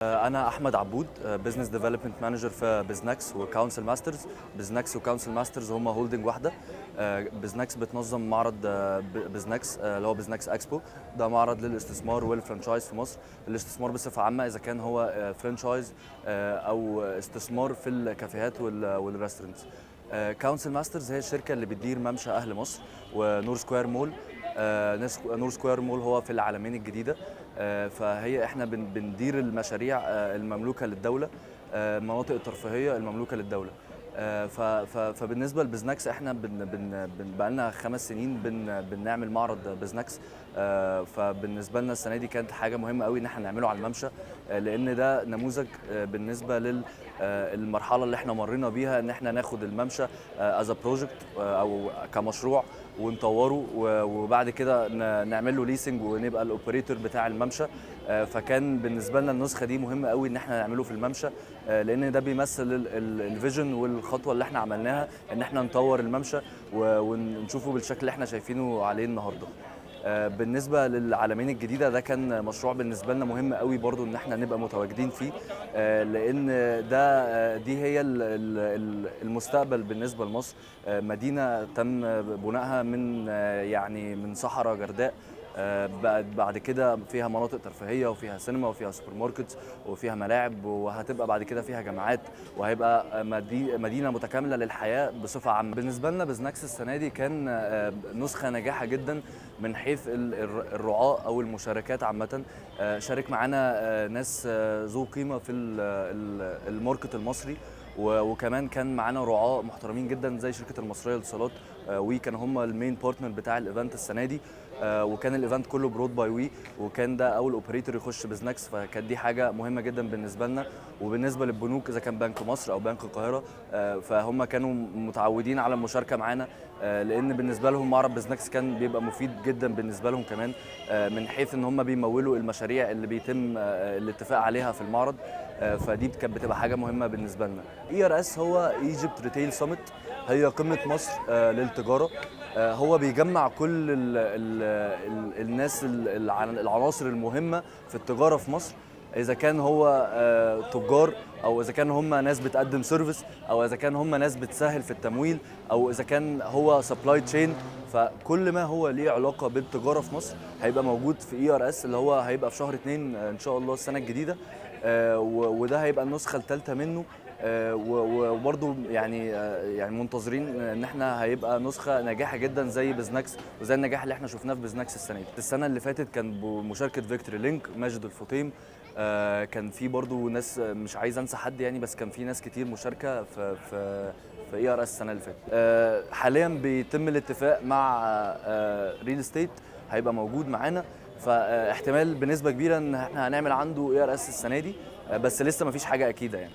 أنا أحمد عبود، بزنس ديفلوبمنت مانجر في بزنكس وكونسل ماسترز. بزنكس وكونسل ماسترز هم هولدنج واحدة. بزنكس بتنظم معرض بزنكس اللي هو بزنكس اكسبو. ده معرض للاستثمار والفرانشايز في مصر. الاستثمار بصفة عامة إذا كان هو فرانشايز أو استثمار في الكافيهات والريستورانتس. كونسل ماسترز هي الشركة اللي بتدير ممشى أهل مصر ونور سكوير مول. نور سكوير مول هو في العلمين الجديدة. فهي احنا بندير المشاريع المملوكه للدوله، المناطق الترفيهيه المملوكه للدوله. فبالنسبه لبزنكس احنا بقالنا 5 سنين بنعمل معرض بزنكس. فبالنسبه لنا السنه دي كانت حاجه مهمه قوي ان احنا نعمله على الممشى، لان ده نموذج بالنسبه للمرحله اللي احنا مرينا بيها، ان احنا ناخد الممشى از بروجكت او كمشروع ونطوره وبعد كده نعمل له ليسنج ونبقى الاوبريتور بتاع الممشى. فكان بالنسبه لنا النسخه دي مهمه قوي ان احنا نعمله في الممشى، لان ده بيمثل الفيجن والخطوه اللي احنا عملناها ان احنا نطور الممشى ونشوفه بالشكل اللي احنا شايفينه عليه النهارده. بالنسبه للعلمين الجديده ده كان مشروع بالنسبه لنا مهم قوي برضو ان احنا نبقى متواجدين فيه، لان دي هي المستقبل بالنسبه لمصر. مدينه تم بنائها من صحراء جرداء، بعد كده فيها مناطق ترفيهيه وفيها سينما وفيها سوبر ماركت وفيها ملاعب، وهتبقى بعد كده فيها جامعات، وهيبقى مدينه متكامله للحياه بصفه عامه. بالنسبه لنا بزنكس السنه دي كان نسخه ناجحه جدا من حيث الرعاة او المشاركات عامه. شارك معانا ناس ذو قيمه في الماركت المصري، وكمان كان معانا رعاة محترمين جدا زي شركه المصريه للاتصالات. وي كانوا هم المين بارتنر بتاع الايفنت السنه دي، وكان الايفنت كله برود باي وي، وكان ده اول اوبريتور يخش بزنكس، فكانت دي حاجه مهمه جدا بالنسبه لنا. وبالنسبه للبنوك اذا كان بنك مصر او بنك القاهره، فهم كانوا متعودين على المشاركه معانا، لان بالنسبه لهم معرض بزنكس كان بيبقى مفيد جدا بالنسبه لهم كمان، من حيث ان هم بيمولوا المشاريع اللي بيتم الاتفاق عليها في المعرض. فدي كانت بتبقى حاجه مهمه بالنسبه لنا. ERS هو ايجيبت ريتيل سمت، هي قمه مصر للتجاره. هو بيجمع كل الناس العناصر المهمه في التجاره في مصر، اذا كان هو تجار، او اذا كان هم ناس بتقدم سيرفيس، او اذا كان هم ناس بتسهل في التمويل، او اذا كان هو سبلاي تشين. فكل ما هو ليه علاقه بالتجاره في مصر هيبقى موجود في ERS، اللي هو هيبقى في شهر 2 ان شاء الله السنه الجديده. وده هيبقى النسخه الثالثه منه. وبرضه يعني منتظرين ان احنا هيبقى نسخه ناجحه جدا زي بزنكس وزي النجاح اللي احنا شفناه في بزنكس السنه دي. السنه اللي فاتت كان بمشاركه فيكتوري لينك، ماجد الفطيم. كان في برضه ناس، مش عايز انسى حد يعني، بس كان في ناس كتير مشاركه في ERS السنه اللي فاتت. حاليا بيتم الاتفاق مع ريل استيت هيبقى موجود معانا، فاحتمال بنسبه كبيره ان احنا هنعمل عنده ERS السنه دي، بس لسه مفيش حاجه اكيده يعني.